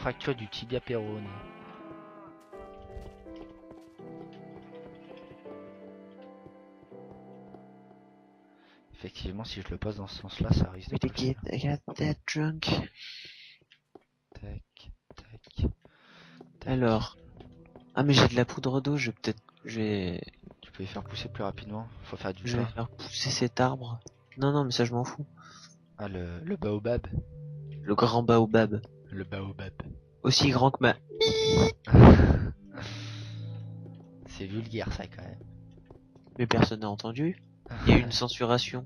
fracture du tibia péroné. Effectivement, si je le pose dans ce sens-là, ça risque de passer. I got that drunk. Tac, tac, tac. Alors. Ah mais j'ai de la poudre d'eau, je vais peut-être... Tu peux les faire pousser plus rapidement. Faut faire du Je vais pain. faire pousser cet arbre. Non, mais ça je m'en fous. Ah, le baobab. Le grand baobab. Le baobab. Aussi grand que ma... C'est vulgaire ça quand même. Mais personne n'a entendu. Il y a eu une censuration.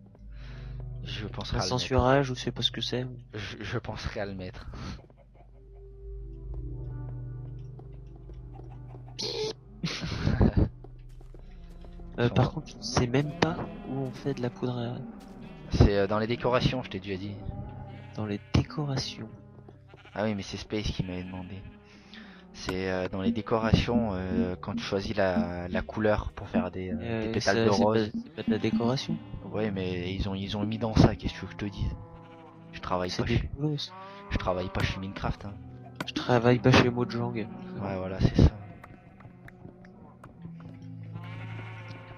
Je penserai Un à le mettre. censurage, ou je sais pas ce que c'est. Je penserai à le mettre. Par contre, je sais même pas où on fait de la poudre C'est dans les décorations, je t'ai déjà dit. dans les décorations. Ah oui, mais c'est Space qui m'avait demandé. C'est dans les décorations quand tu choisis la couleur pour faire des pétales de rose. C'est pas de la décoration. Ouais, mais ils ont mis dans ça. Qu'est-ce que tu veux que je te dise? Je travaille C'est pas des chez, boulos. je travaille pas chez Minecraft. Hein. Je travaille pas chez Mojang. Ouais, voilà, c'est ça.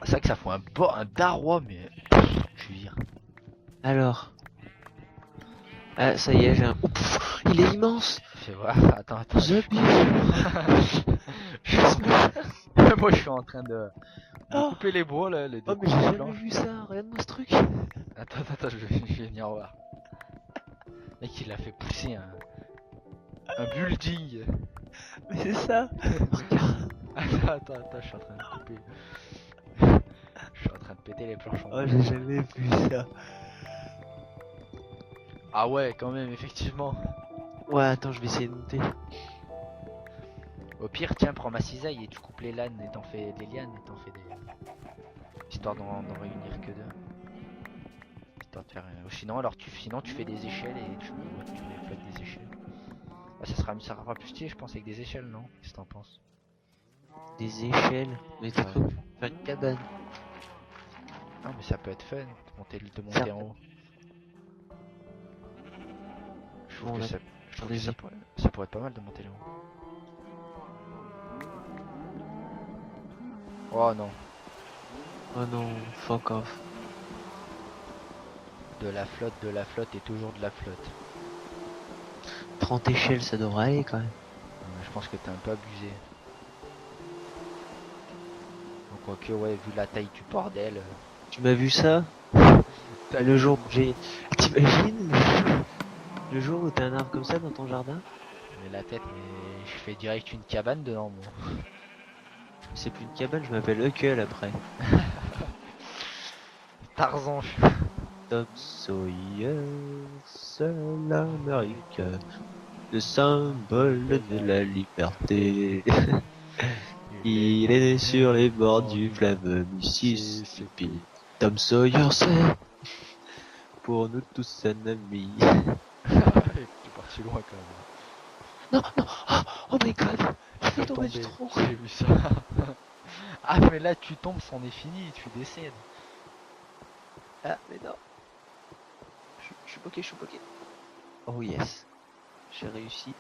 C'est vrai que ça fait un darois, mais je veux dire. Alors. Ah, ça y est, j'ai un... Oh, pff, il est immense. Fais voir. Attends. The Moi, je suis en train de couper les bois là. Les Oh mais j'ai jamais vu ça, regarde-moi ce truc. Attends, je vais venir voir. Mec, il a fait pousser un building. Mais c'est ça. Regarde. Attends, je suis en train de couper. Je suis en train de péter les planches en Oh bois. j'ai jamais vu ça. Ah ouais, quand même, effectivement. Ouais attends, je vais essayer de monter. Au pire, tiens, prends ma cisaille et tu coupes les lanes et t'en fais des lianes et t'en fais des... Histoire d'en réunir que deux. Histoire de faire... Sinon tu fais des échelles et tu déploies des échelles. Ah, ça sera plus stylé, je pense, avec des échelles, non? Qu'est-ce que t'en penses? Des échelles. Mais t'as cru faire une cabane. Ah, mais ça peut être fun, de monter en haut. Je trouve Bon, que là, ça pourrait être pas mal de monter là-haut. Oh non, Oh non, fuck off. de la flotte et toujours de la flotte. 30 échelles, ça devrait aller quand même. Je pense que t'es un peu abusé. Donc, quoique, ouais, vu la taille du bordel. Tu m'as vu ça? Le jour où j'ai... T'imagines? Le jour où t'as un arbre comme ça dans ton jardin? J'ai la tête, mais je fais direct une cabane dedans, moi. C'est plus une cabane, je m'appelle Huckle après. Tarzan, Tom Sawyer, seul américain, le symbole de la liberté. Il est né sur les bords du fleuve Mississippi. Tom Sawyer, c'est pour nous tous un ami. T'es parti loin quand même. Non, oh my god, je suis tombé du tronc. J'ai vu ça. Ah, mais là tu tombes, c'en est fini, tu décèdes. Ah, mais non. Je suis bloqué. Oh yes, j'ai réussi.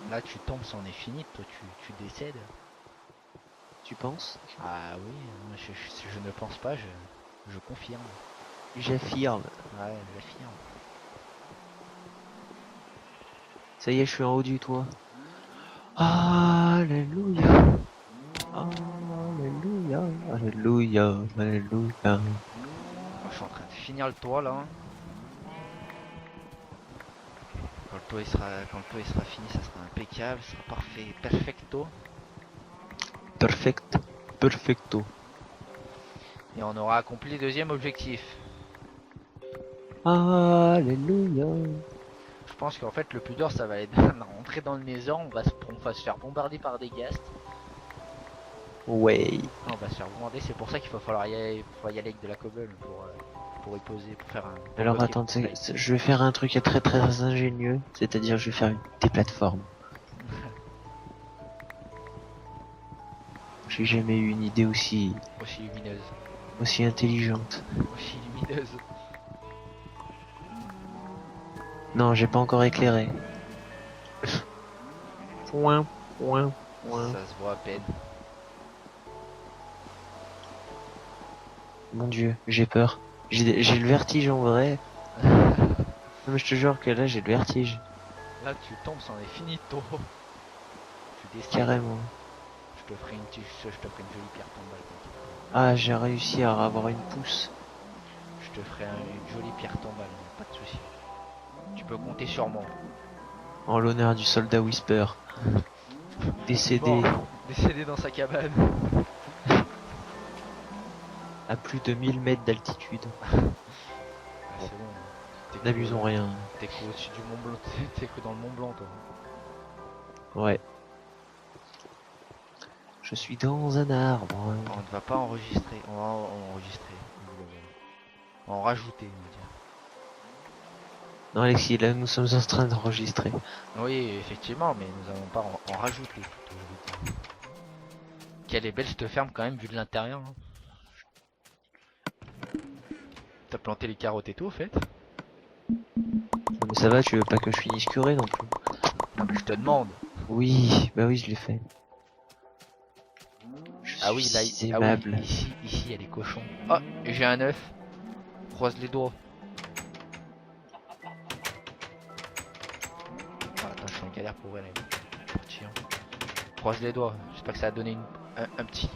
Là tu tombes, c'en est fini, toi tu décèdes. Tu penses? Ah oui, je ne pense pas, je confirme. J'affirme. Ouais, j'affirme. Ça y est, je suis en haut du toit. Alléluia. Alléluia. Alléluia. Alléluia. Je suis en train de finir le toit là. Quand le toit il sera fini, ça sera impeccable, ça sera parfait, perfecto. Perfecto. Et on aura accompli le deuxième objectif. Alléluia. Je pense qu'en fait le plus dur ça va être de rentrer dans le Nether, on va se faire bombarder par des ghasts. Ouais. On va se faire bombarder, c'est pour ça qu'il va falloir y aller avec de la cobble pour y poser, pour faire un... Alors attends, je vais faire un truc très très ingénieux, c'est-à-dire je vais faire des plateformes. J'ai jamais eu une idée aussi lumineuse. Aussi intelligente. Aussi lumineuse. Non, j'ai pas encore éclairé. Point, point, point. Ça se voit à peine. Mon dieu, j'ai peur. J'ai le vertige en vrai. Non mais je te jure que là j'ai le vertige. Là tu tombes, c'en est finito. Tu décèdes. Carrément. Je te ferai je te ferai une jolie pierre tombale. T'inquiète Ah, j'ai réussi à avoir une pousse. pas. Je te ferai une jolie pierre tombale, pas de soucis. Tu peux compter sur moi. En l'honneur du soldat Whisper. Décédé Mort, décédé dans sa cabane. à plus de 1000 mètres d'altitude. Ah, c'est bon. T'es que- N'abusons rien. T'es qu'au-dessus du Mont Blanc. T'es que dans le Mont Blanc, toi. Ouais. Je suis dans un arbre. On ne va pas enregistrer. On va enregistrer. En rajouter, on va dire. Non Alexis, là nous sommes en train d'enregistrer. Oui, effectivement, mais nous allons pas en rajouter. Plutôt, je veux dire. Quelle est belle cette ferme quand même, vu de l'intérieur. Hein. T'as planté les carottes et tout, au fait? Non mais ça va, tu veux pas que je finisse curé non plus. Non, mais je te demande. Oui, bah oui je l'ai fait. Je Ah oui, là, suis ah oui, aimable. ici, il y a les cochons. Oh, j'ai un œuf. Croise les doigts. Ah, attends, je suis en galère pour ouvrir les portillons. Croise les doigts. J'espère que ça a donné un petit.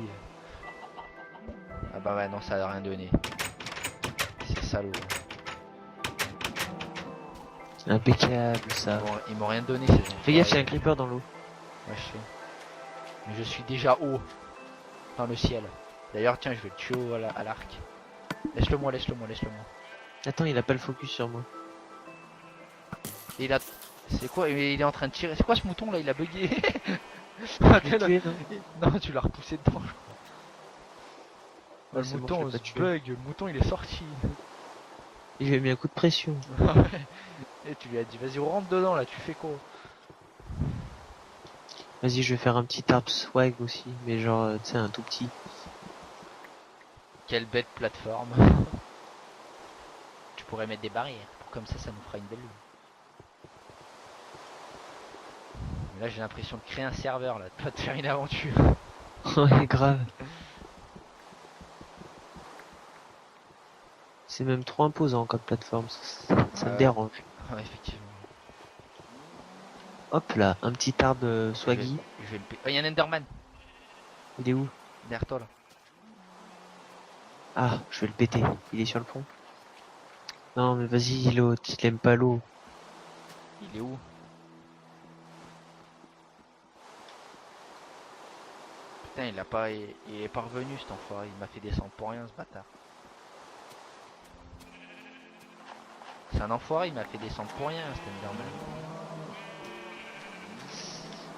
Ah bah ouais, non, ça a rien donné. C'est salaud. Impeccable ça. Ils m'ont rien donné, ces gens. Fais gaffe, il y a un creeper dans l'eau. Ouais, je sais. Mais je suis déjà haut. Dans le ciel. D'ailleurs, tiens, je vais le tuer à l'arc. Laisse-le moi, laisse-le moi, laisse-le moi. Attends, il a pas le focus sur moi. Et il a. C'est quoi? Il est en train de tirer. C'est quoi ce mouton là? Il a bugué. Je l'ai tué, non Non, tu l'as repoussé dedans. Ouais, Le c'est bon, mouton je l'ai pas tué. bug, le mouton il est sorti. Il lui a mis un coup de pression. Et tu lui as dit vas-y rentre dedans là, tu fais quoi? Vas-y, je vais faire un petit arbre swag aussi, mais genre, tu sais, un tout petit. Quelle bête plateforme. Tu pourrais mettre des barrières, comme ça nous fera une belle lune. Mais là j'ai l'impression de créer un serveur là, de pas te faire une aventure. Ouais, grave. C'est même trop imposant comme plateforme, ça me Ouais. dérange. Ouais, effectivement. Hop là, un petit arbre swaggy. Je vais le oh, y a un Enderman Il est où? derrière toi là. Ah, je vais le péter. Il est sur le pont. Non, mais vas-y, l'autre, il aime pas l'eau. Il est où? Putain, il est pas revenu cet enfoiré, il m'a fait descendre pour rien ce bâtard. C'est un enfoiré, il m'a fait descendre pour rien cet Enderman.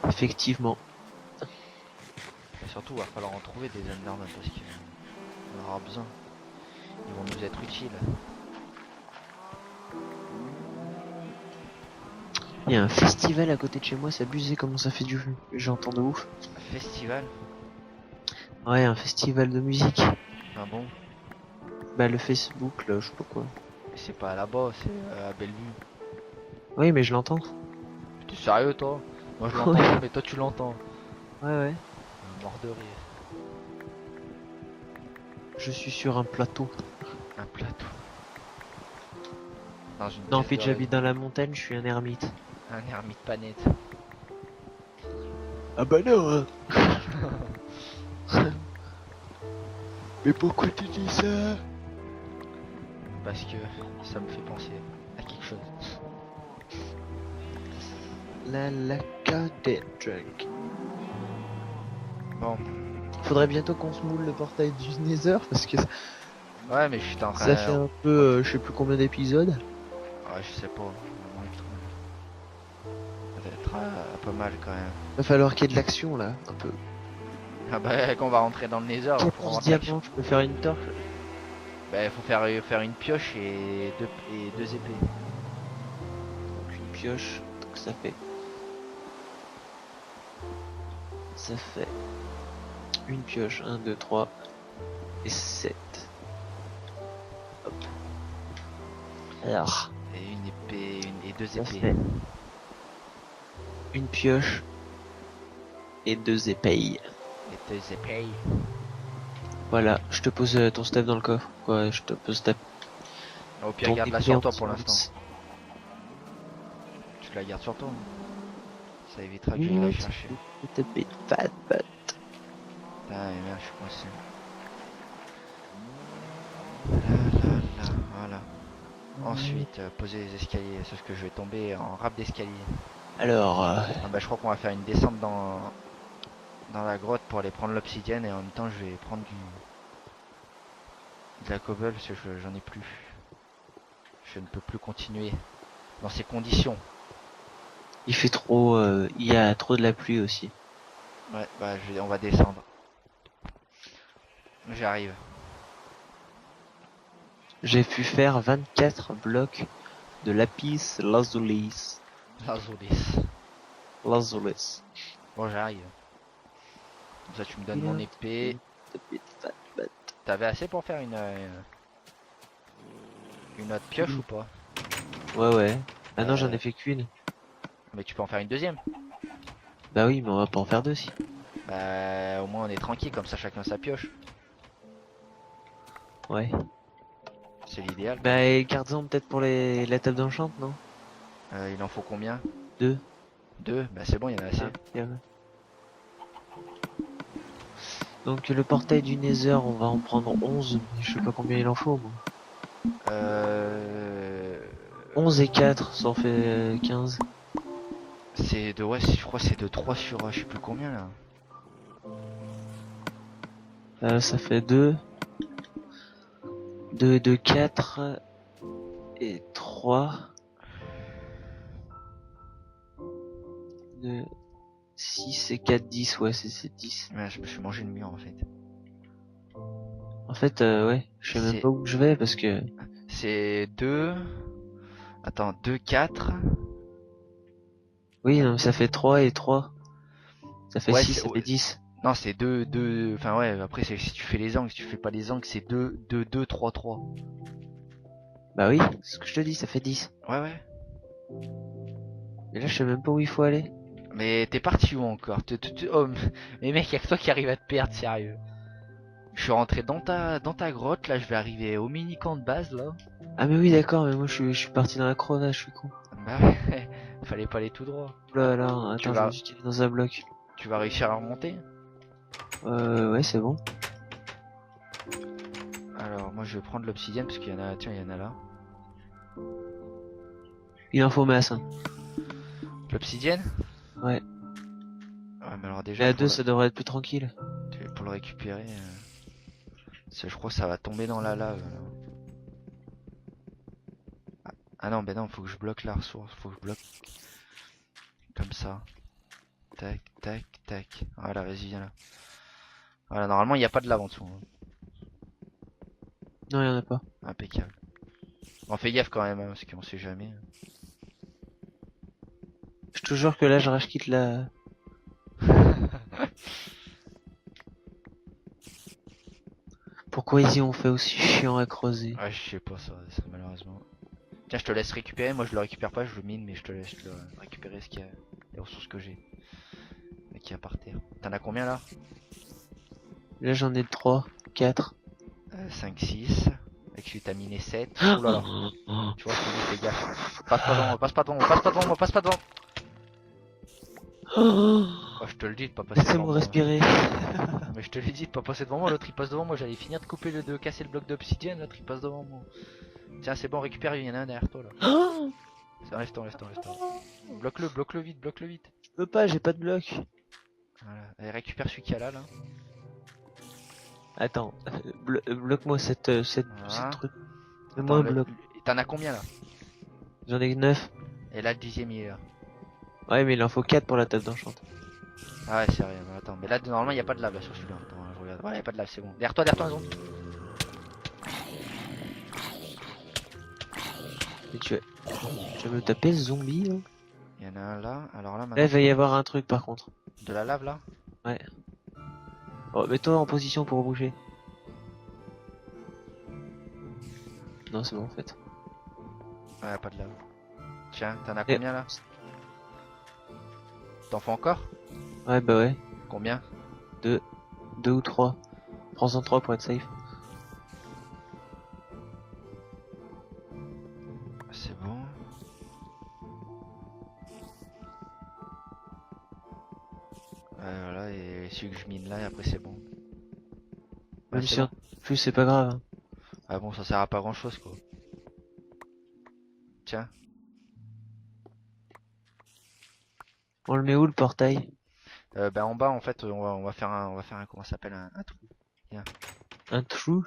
Effectivement. Et surtout, il va falloir en trouver des Enderman parce qu'on aura besoin. Ils vont nous être utiles. Il y a un festival à côté de chez moi, c'est abusé comment ça fait du jeu. J'entends de ouf. Festival? Ouais, un festival de musique. Ah bon? Bah le Facebook là, je sais pas quoi. Mais c'est pas là-bas, c'est à Bellevue. Oui, mais je l'entends. T'es sérieux toi? Moi je l'entends Ouais. pas, mais toi tu l'entends. Ouais, ouais. Mort de rire. Je suis sur un plateau. Un plateau. Dans une Non, en pièce fait, de j'habite rêve. dans la montagne, je suis un ermite. Un ermite pas net. Ah bah non, hein. Mais pourquoi tu dis ça? Parce que ça me fait penser à quelque chose. La des drunk. Bon. Faudrait bientôt qu'on se moule le portail du Nether parce que Ouais, mais je suis en train ça fait un peu, je sais plus combien d'épisodes. Ouais, je sais pas. Peut-être pas mal quand même. Va falloir qu'il y ait de l'action là, un peu. Ah bah, quand on va rentrer dans le Nether, il faut 14 avoir de l'action. diamants, je peux faire une torche. Bah, il faut faire une pioche et deux épées. Donc une pioche, donc ça fait. Ça fait une pioche, 1, 2, 3 et 7. Hop. Alors, Et une épée et deux ça épées. fait une pioche et 2 épées. Et tes épées. Voilà, je te pose ton stuff dans le coffre. Ouais, je te pose Au pire, ton garde-la épée sur en toi pour l'instant. silence. Tu la gardes sur toi, hein. Ça évitera que j'aille la What? chercher. It's a bit fat, but... Putain, et merde, je suis coincé. Là, voilà. Ensuite, poser les escaliers, sauf que je vais tomber en rap d'escalier. Alors, Ah bah je crois qu'on va faire une descente dans la grotte pour aller prendre l'obsidienne et en même temps je vais prendre de la cobble parce que j'en ai plus. Je ne peux plus continuer dans ces conditions. il fait trop... il y a trop de la pluie aussi. Ouais, bah on va descendre. J'arrive. J'ai pu faire 24 blocs de lapis lazuli. Lazolis. Lazuli. Bon, j'arrive. Comme ça, tu me donnes mon Yeah, épée. it's a bit fat, but... T'avais assez pour faire une autre pioche ou pas? Ouais, ouais. Ah non, j'en Euh, ai fait qu'une. mais tu peux en faire une deuxième. Bah oui, mais on va pas en faire deux si. Bah, au moins on est tranquille, comme ça chacun sa pioche. Ouais. C'est l'idéal. Bah, et garde-en peut-être pour la table d'enchant, non? Il en faut combien? Deux. Deux? Bah, c'est bon, il y en a assez. Ah, donc le portail du Nether, on va en prendre 11, mais je sais pas combien il en faut, moi. Euh... 11 et 4, ça en fait 15. C'est de, ouais, je crois que c'est de 3 sur je sais plus combien là. Ça fait 2. 2, 2, 4 et 3. 2, 6 et 4, 10. Ouais, c'est 10. Ouais, je me suis mangé une mur en fait. En fait, ouais, je sais même C'est pas où je vais parce que... c'est 2. Attends, 2 4. Oui, non, mais ça fait 3 et 3. Ça fait Ouais, 6, ça fait 10. non, c'est 2 enfin ouais, après c'est si tu fais les angles, si tu fais pas les angles, c'est 2 3 3. Bah oui, c'est ce que je te dis, ça fait 10. Ouais ouais. Mais là, je sais même pas où il faut aller. Mais t'es parti où encore? Oh, mais mec, y'a que toi qui arrive à te perdre, sérieux. Je suis rentré dans ta grotte, là je vais arriver au mini camp de base là. Ah mais oui, d'accord, mais moi je suis parti dans la crevasse, je suis con. Bah ouais, fallait pas aller tout droit. Ouh là là, Tu attends, j'aurais vas dû tirer dans un bloc. tu vas réussir à remonter? Ouais, c'est bon. Alors moi je vais prendre l'obsidienne parce qu'il y en a, tiens il y en a là. Il en faut masse, hein. L'obsidienne? Ouais. Ouais mais alors Mais déjà à deux, ça devrait être plus tranquille. pour le récupérer, je crois que ça va tomber dans la lave là. Ah non, ben non, faut que je bloque la ressource, faut que je bloque comme ça. Tac, tac, tac. Voilà, vas-y, viens là. Voilà, normalement il n'y a pas de lave en dessous, hein. Non, il y en a pas. Impeccable. Bon, fais gaffe quand même, hein, parce qu'on sait jamais. Je te jure que là, je rage quitte la... Pourquoi ils y ont fait aussi chiant à creuser? Ouais, je sais pas ça, malheureusement. Tiens, je te laisse récupérer, moi je le récupère pas, je le mine, mais je te laisse récupérer ce qu'il y a, les ressources que j'ai. Et qu'il y a par terre. T'en as combien là? Là, j'en ai 3, 4. 5, 6. Avec celui t'as miné 7. Oh là là. Tu vois, je te dis, fais gaffe. Passe pas devant moi, passe pas devant moi, passe pas devant moi, passe pas devant. Oh, je te le dis de pas passer devant Laissez-moi moi. respirer. Mais je te l'ai dit de pas passer devant moi, l'autre il passe devant moi, j'allais finir de casser le bloc d'obsidienne, l'autre il passe devant moi. Tiens, c'est bon, récupère, il y en a un derrière toi là. Enlève-toi, enlève-toi, enlève-toi. Bloque-le vite, bloque-le vite. Je peux pas, j'ai pas de bloc. Voilà, allez, récupère celui qu'il y a là. Attends, bloque-moi cette Voilà. truc. Attends, Mets-moi un bloc. t'en as combien là? J'en ai 9. Et là, le 10ème il est là. Ouais, mais il en faut 4 pour la table d'enchant. Ah ouais, c'est rien, mais attends. Mais là, normalement, il n'y a pas de lave là sur celui-là. Attends, je regarde. Ouais, il n'y a pas de lave, c'est bon. Derrière toi, zone. Et tu vas me taper ce zombie là? Il y en a un là. Alors là, Là, maintenant. il va y avoir un truc par contre. De la lave là? Ouais. Oh, mets-toi en position pour bouger. Non, c'est bon en fait. Ouais, y a pas de lave. Tiens, t'en as Et- combien là? T'en fais encore? Ouais, bah ouais. Combien? 2 ou 3. Prends-en 3 pour être safe. C'est bon. Voilà, et celui que je mine là, et après c'est bon. Ouais, Même c'est si bon. en plus c'est pas grave. Hein. Ah bon, ça sert à pas grand chose quoi. Tiens. On le met où le portail? Bah en bas en fait, on va faire un comment ça s'appelle un trou. Viens. Un trou?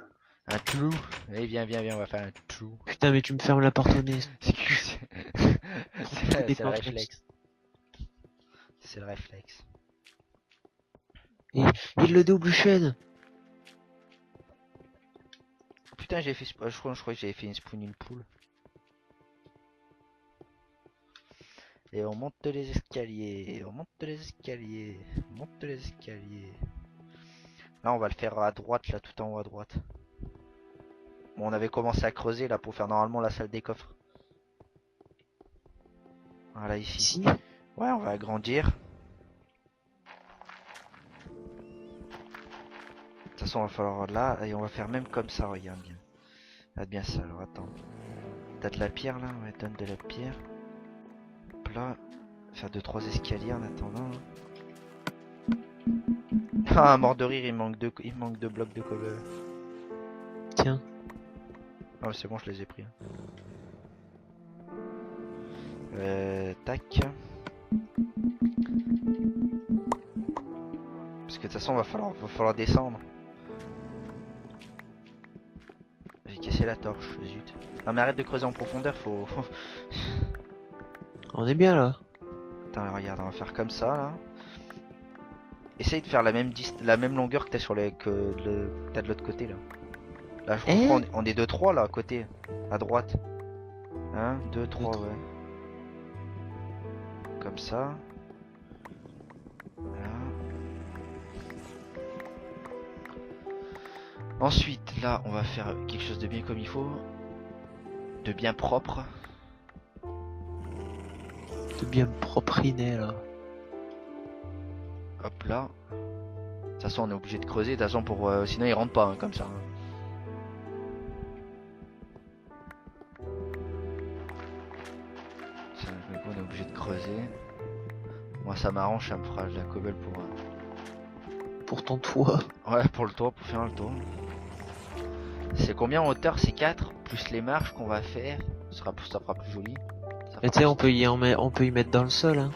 Un trou. Allez, viens, on va faire un trou. Putain mais tu me fermes la porte au nez. Excuse. Tout C'est le déclenche comme réflexe. C'est le réflexe. Et il le double chaîne. Putain, j'ai fait. Je crois que j'avais fait une spoon une poule. Et on monte les escaliers. On monte les escaliers. On monte les escaliers. Là, on va le faire à droite, là, tout en haut à droite. Bon, on avait commencé à creuser là pour faire normalement la salle des coffres. Voilà, ici. Ici? Ouais, on va agrandir. De toute façon, il va falloir là, et on va faire même comme ça, regarde bien. Regarde bien ça, alors attends. T'as de la pierre là? Ouais, donne de la pierre. Hop là. Faire 2-3 escaliers en attendant. Ah, mort de rire, il manque deux blocs de cobble. Tiens. Ah, c'est bon, je les ai pris. Tac. Parce que de toute façon, va falloir descendre. J'ai cassé la torche, zut. Non mais arrête de creuser en profondeur, faut... On est bien là. Attends, regarde, on va faire comme ça, là. Essaye de faire la même longueur que t'as t'as de l'autre côté, là. Là, je crois on est 2-3, là, à côté. À droite. 1, 2, 3, ouais. Comme ça. Voilà. Ensuite, là, on va faire quelque chose de bien comme il faut. De bien propre. De bien propriné là. Hop là. De toute façon, on est obligé de creuser. De toute façon, sinon, il rentre pas, hein, comme ça. Hein. Mais bon, on est obligé de creuser. Moi, ça m'arrange, ça me fera de la cobble pour... Pour ton toit. Ouais, pour le toit, pour faire le toit. C'est combien en hauteur? C'est 4, plus les marches qu'on va faire. Ça fera plus joli. Mais tu sais, on peut y mettre dans le sol. Hein.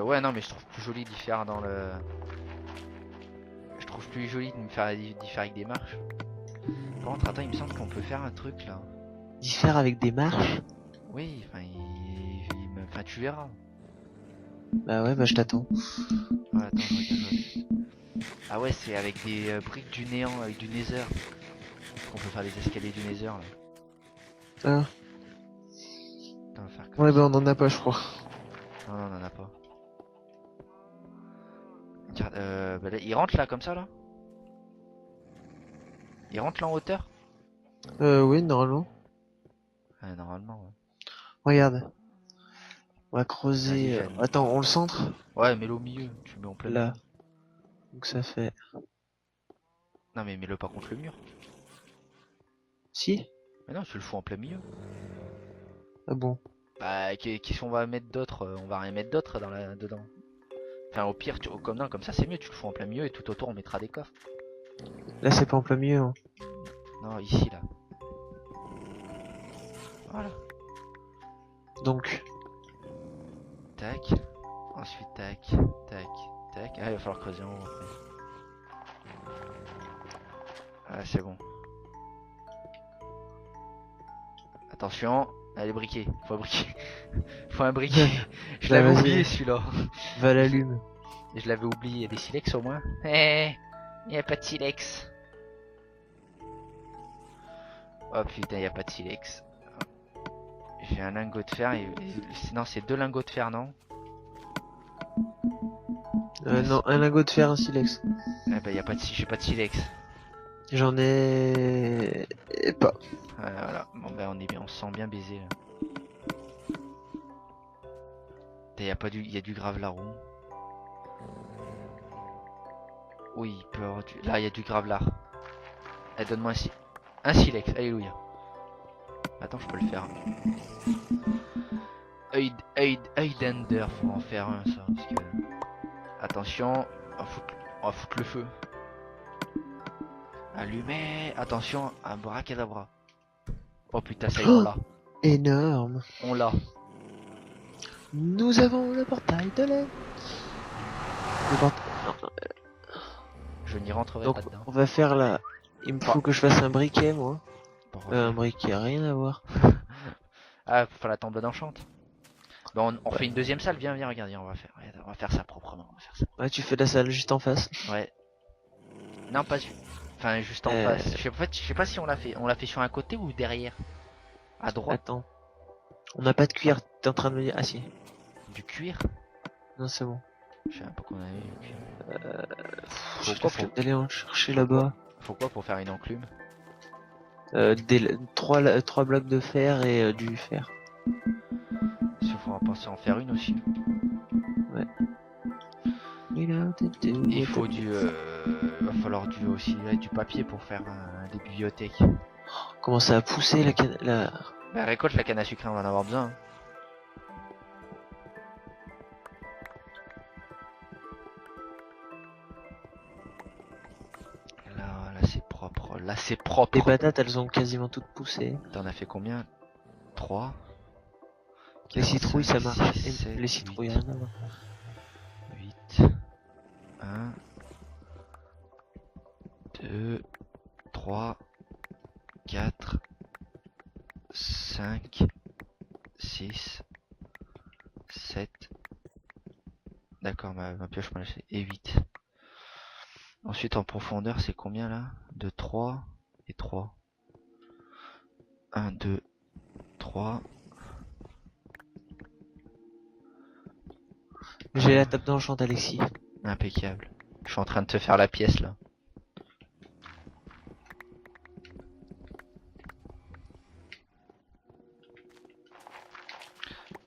Ouais, non, mais je trouve plus joli d'y faire dans le... Je trouve plus joli d'y faire avec des marches. Par contre, attends, il me semble qu'on peut faire un truc, là. D'y faire avec des marches? Oui, enfin, tu verras. Bah ouais, bah je t'attends. Ouais, attends, je regarde. Ah ouais, c'est avec des briques du néant, avec du nether. Qu'on peut faire les escaliers du nether, là. Ah. Attends, on va faire comme Ouais, ça. bah on en a pas, je crois. Non, on en a pas. Regarde, bah là, il rentre là, comme ça, là? Il rentre là en hauteur? Oui, normalement. Normalement, ouais. Regarde. On va Vas-y, creuser. Jeanne. Attends, on le centre? Ouais, mets-le au milieu. Tu le mets en plein Là. milieu. Donc ça fait. Non, mais mets-le pas contre le mur. Si? Mais non, tu le fous en plein milieu. Ah bon. Bah, qu'est-ce qu'on va mettre d'autre? On va rien mettre d'autre dedans. Enfin, au pire, comme ça, c'est mieux. Tu le fous en plein milieu et tout autour, on mettra des coffres. Là, c'est pas en plein milieu. Hein. Non, ici, là. Voilà. Donc. Tac. Ensuite, tac, tac, tac. Ah, il va falloir creuser en haut après. Ah, c'est bon. Attention. Allez, briquer. Faut un briquet. Faut un briquet. Je Là, l'avais vas-y. oublié celui-là. Va l'allume. Je l'avais oublié. Il y a des silex au moins. Eh, il y a pas de silex. Oh putain, il y a pas de silex. J'ai un lingot de fer. Non, c'est 2 lingots de fer, non? Non, un lingot de fer, un silex. Eh ben, j'ai pas de silex. J'en ai pas. Voilà. Bon, ben, on se sent bien baisé là. Il y a du grave larron. Oui, il peut y avoir du... Là, il y a du gravelard. Eh, donne-moi un silex. Alléluia. Attends, je peux le faire. Œil d'Ender, faut en faire un, ça. Parce que... Attention, on va foutre le feu. Allumez. Attention, abracadabra. Oh putain, ça y est, on l'a. Énorme. On l'a. Nous avons le portail de l'air. Le portail. Je n'y rentrerai Donc pas dedans. on va faire la... Il me faut que je fasse un briquet moi. Pour Un briquet, rien à voir. Ah, faut faire la tombe d'enchante. Bon, on fait une deuxième salle, viens, viens, regarde, on va faire ça proprement. On va faire ça. Ouais, tu fais la salle juste en face. Ouais. Non, pas su. Enfin, juste en face. En fait, je sais pas si on l'a fait. On l'a fait sur un côté ou derrière. À droite. Attends. On n'a pas de cuir, t'es en train de me dire... Ah si. Du cuir. Non, c'est bon. Je sais pas qu'on avait du cuir. J'ai Pourquoi la flemme d'aller en chercher là-bas. Faut quoi pour faire une enclume? Trois blocs de fer et du fer. Il faudra penser à en faire une aussi. Il faut du... va falloir du papier pour faire des bibliothèques. Comment ça a poussé la canne... Bah récolte la canne à sucre, on va en avoir besoin. Là c'est propre. Là c'est propre. Les patates, elles ont quasiment toutes poussé. T'en as fait combien? 3. Les citrouilles, ça marche. 6, 7, Les citrouilles, 8. rien à voir. 8. 1. 2. 3. 4. 5. 6. 7. D'accord, ma pioche m'a lâché. Et 8. Ensuite en profondeur c'est combien là? De 3 et 3. 1, 2, 3. J'ai la table d'enchant, Alexis. Impeccable. Je suis en train de te faire la pièce là.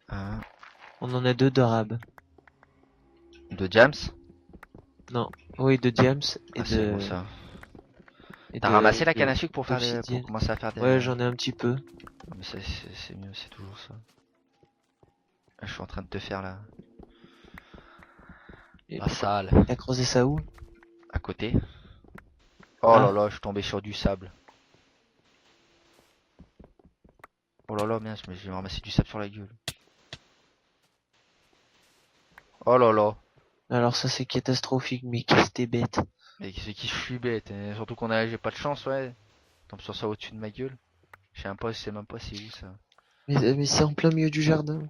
Un. On en a deux d'arabe. De Jams. Non. Oui, de James et C'est de... bon ça. et T'as de- ramassé la canne à de- sucre pour d'obsidienne. commencer à faire des... Ouais, j'en ai un petit peu. Mais c'est mieux, c'est toujours ça. Je suis en train de te faire la Et salle. t'as creusé ça où? À côté. Oh Ah. là là, je suis tombé sur du sable. Oh là là, mince, mais j'ai ramassé du sable sur la gueule. Oh là là. Alors ça c'est catastrophique, mais qu'est-ce que t'es bête. Mais c'est qui je suis bête, hein. Surtout j'ai pas de chance, ouais. Tombe sur ça au-dessus de ma gueule. Je sais même pas c'est où ça. Mais c'est en plein milieu du jardin.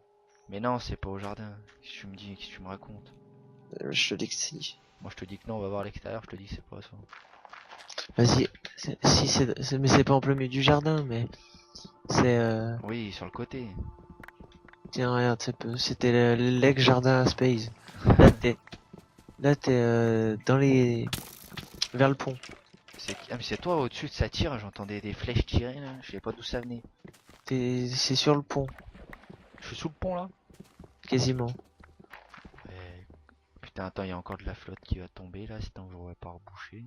Mais non, c'est pas au jardin. Qu'est-ce que tu me dis, qu'est-ce que tu me racontes? Je te dis que si. Moi je te dis que non, on va voir à l'extérieur, je te dis que c'est pas ça. Vas-y. Si mais c'est pas en plein milieu du jardin, mais c'est Oui, sur le côté. tiens regarde, c'était l'ex jardin à Space. Là t'es dans les vers le pont. Ah mais c'est toi au-dessus de ça tire, j'entendais des flèches tirer là, je sais pas d'où ça venait. C'est sur le pont, Je suis sous le pont là. quasiment. Putain attends, il y a encore de la flotte qui va tomber là, sinon je vais pas reboucher.